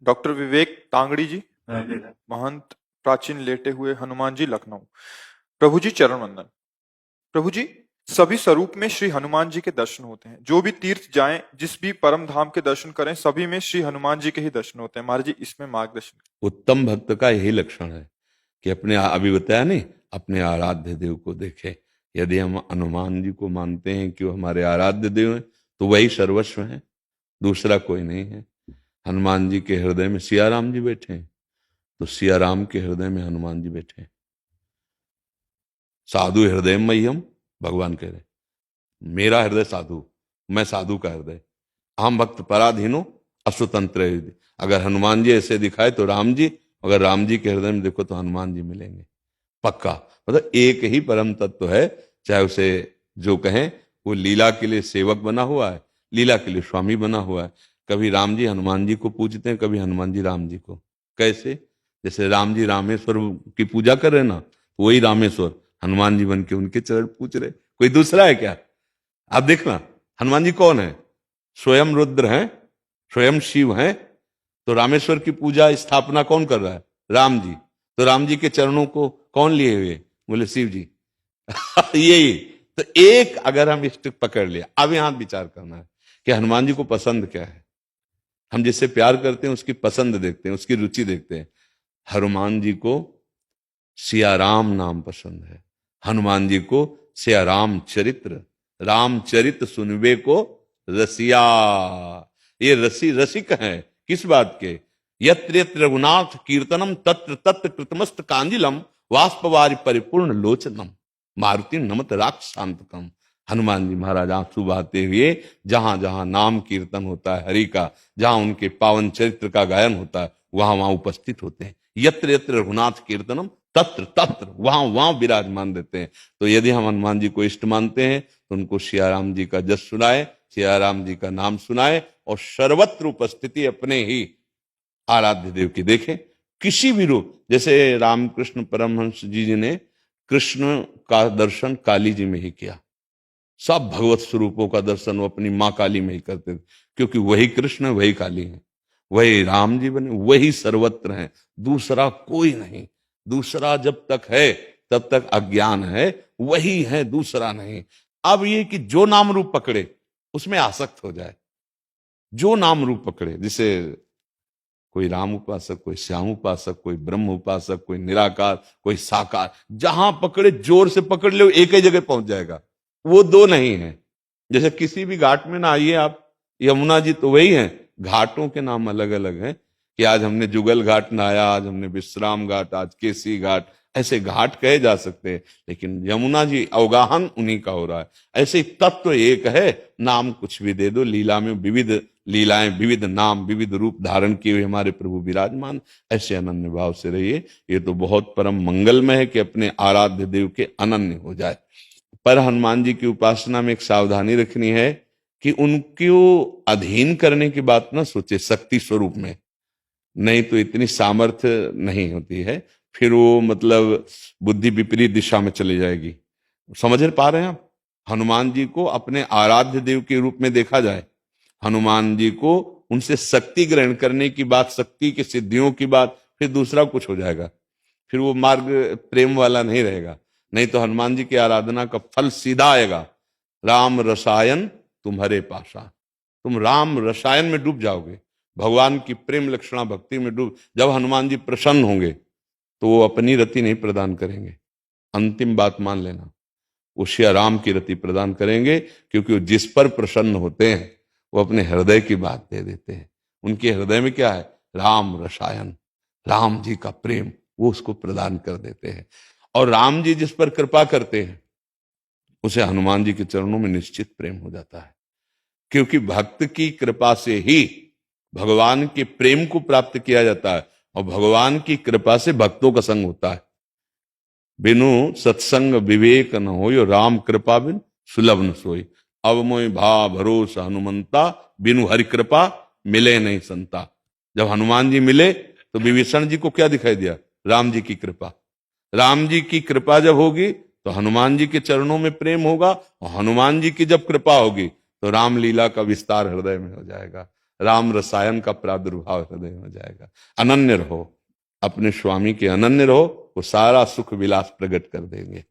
Doctor विवेक तांगड़ी जी, महंत प्राचीन लेटे हुए हनुमान जी, लखनऊ। प्रभु जी चरण वंदन। प्रभु जी, सभी स्वरूप में श्री हनुमान जी के दर्शन होते हैं। जो भी तीर्थ जाएं, जिस भी परम धाम के दर्शन करें, सभी में श्री हनुमान जी के ही दर्शन होते हैं। महाराज जी, इसमें मार्गदर्शन। उत्तम भक्त का यही लक्षण है कि अपने, अभी बताया नहीं, अपने आराध्य देव को देखे। यदि हम हनुमान जी को मानते हैं कि वो हमारे आराध्य देव हैं, तो वही सर्वस्व हैं, दूसरा कोई नहीं है। हनुमान जी के हृदय में सिया राम जी बैठे हैं, तो सिया राम के हृदय में हनुमान जी बैठे हैं। साधु हृदय मह्यम, भगवान कह रहे, मेरा हृदय साधु, मैं साधु का हृदय। हम भक्त पराधीनो असुतंत्र। अगर हनुमान जी ऐसे दिखाए तो राम जी, अगर राम जी के हृदय में देखो तो हनुमान जी मिलेंगे पक्का। मतलब एक ही परम तत्व है, चाहे उसे जो कहें। वो लीला के लिए सेवक बना हुआ है, लीला के लिए स्वामी बना हुआ है। कभी राम जी हनुमान जी को पूजते हैं, कभी हनुमान जी राम जी को। कैसे? जैसे राम जी रामेश्वर की पूजा कर रहे ना, तो वही रामेश्वर हनुमान जी बन के उनके चरण पूज रहे। कोई दूसरा है क्या? आप देखना, हनुमान जी कौन है? स्वयं रुद्र हैं, स्वयं शिव हैं। तो रामेश्वर की पूजा स्थापना कौन कर रहा है? राम जी। तो राम जी के चरणों को कौन लिए हुए? बोले शिव जी। यही तो एक, अगर हम इष्ट पकड़ लिया, अब यहां विचार करना है कि हनुमान जी को पसंद क्या है। हम जिससे प्यार करते हैं उसकी पसंद देखते हैं, उसकी रुचि देखते हैं। हनुमान जी को सियाराम नाम पसंद है। हनुमान जी को सियाराम चरित्र, रामचरित सुनबे को रसिया। ये रसिक हैं किस बात के? यत्र यत्र रघुनाथ कीर्तनम तत्र तत्र कृतमस्त कांजिलम वाष्पवारि परिपूर्ण लोचनम मारुति नमत राक्षांतकम। हनुमान जी महाराज आंसू बहाते हुए जहां जहां नाम कीर्तन होता है हरि का, जहां उनके पावन चरित्र का गायन होता है, वहां वहां उपस्थित होते हैं। यत्र यत्र रघुनाथ कीर्तनम तत्र तत्र, वहां वहां विराजमान देते हैं। तो यदि हम हनुमान जी को इष्ट मानते हैं तो उनको सियाराम जी का जस सुनाए, सियाराम जी का नाम सुनाए, और सर्वत्र उपस्थिति अपने ही आराध्य देव की देखें। किसी भी रूप, जैसे रामकृष्ण परमहंस जी ने कृष्ण का दर्शन काली जी में ही किया। सब भगवत स्वरूपों का दर्शन वो अपनी मां काली में ही करते थे, क्योंकि वही कृष्ण, वही काली है, वही राम जी बने, वही सर्वत्र हैं, दूसरा कोई नहीं। दूसरा जब तक है तब तक अज्ञान है, वही है, दूसरा नहीं। अब ये कि जो नाम रूप पकड़े उसमें आसक्त हो जाए, जो नाम रूप पकड़े, जैसे कोई राम उपासक, कोई श्याम उपासक, कोई ब्रह्म उपासक, कोई निराकार, कोई साकार, जहां पकड़े जोर से पकड़ ले एक ही जगह पहुंच जाएगा। वो दो नहीं है। जैसे किसी भी घाट में ना आइए आप, यमुना जी तो वही है, घाटों के नाम अलग अलग हैं कि आज हमने जुगल घाट नहाया, आज हमने विश्राम घाट, आज केसी घाट, ऐसे घाट कहे जा सकते हैं। लेकिन यमुना जी अवगाहन उन्हीं का हो रहा है। ऐसे तत्व एक है, नाम कुछ भी दे दो। लीला में विविध लीलाएं, विविध नाम, विविध रूप धारण किए हुए हमारे प्रभु विराजमान। ऐसे अनन्य भाव से रहिए। ये तो बहुत परम मंगलमय है कि अपने आराध्य देव के अनन्य हो जाए। पर हनुमान जी की उपासना में एक सावधानी रखनी है कि उनको अधीन करने की बात ना सोचे शक्ति स्वरूप में, नहीं तो इतनी सामर्थ्य नहीं होती है, फिर वो मतलब बुद्धि विपरीत दिशा में चली जाएगी। समझ पा रहे हैं आप? हनुमान जी को अपने आराध्य देव के रूप में देखा जाए, हनुमान जी को उनसे शक्ति ग्रहण करने की बात, शक्ति की सिद्धियों की बात, फिर दूसरा कुछ हो जाएगा, फिर वो मार्ग प्रेम वाला नहीं रहेगा। नहीं तो हनुमान जी की आराधना का फल सीधा आएगा, राम रसायन तुम्हारे पासा। तुम राम रसायन में डूब जाओगे, भगवान की प्रेम लक्षणा भक्ति में डूब। जब हनुमान जी प्रसन्न होंगे तो वो अपनी रति नहीं प्रदान करेंगे, अंतिम बात मान लेना, वो श्री राम की रति प्रदान करेंगे, क्योंकि वो जिस पर प्रसन्न होते हैं वो अपने हृदय की बात दे देते हैं। उनके हृदय में क्या है? राम रसायन, राम जी का प्रेम, वो उसको प्रदान कर देते हैं। और राम जी जिस पर कृपा करते हैं उसे हनुमान जी के चरणों में निश्चित प्रेम हो जाता है, क्योंकि भक्त की कृपा से ही भगवान के प्रेम को प्राप्त किया जाता है, और भगवान की कृपा से भक्तों का संग होता है। बिनु सत्संग विवेक न होय, राम कृपा बिन सुलभ न सोई। अब मोय भा भरोसा हनुमंता, बिनु हरि कृपा मिले नहीं संता। जब हनुमान जी मिले तो विभीषण जी को क्या दिखाई दिया? राम जी की कृपा। राम जी की कृपा जब होगी तो हनुमान जी के चरणों में प्रेम होगा, और हनुमान जी की जब कृपा होगी तो रामलीला का विस्तार हृदय में हो जाएगा। राम रसायन का प्रादुर्भाव हृदय में हो जाएगा। अनन्य रहो, अपने स्वामी के अनन्य रहो, वो सारा सुख विलास प्रकट कर देंगे।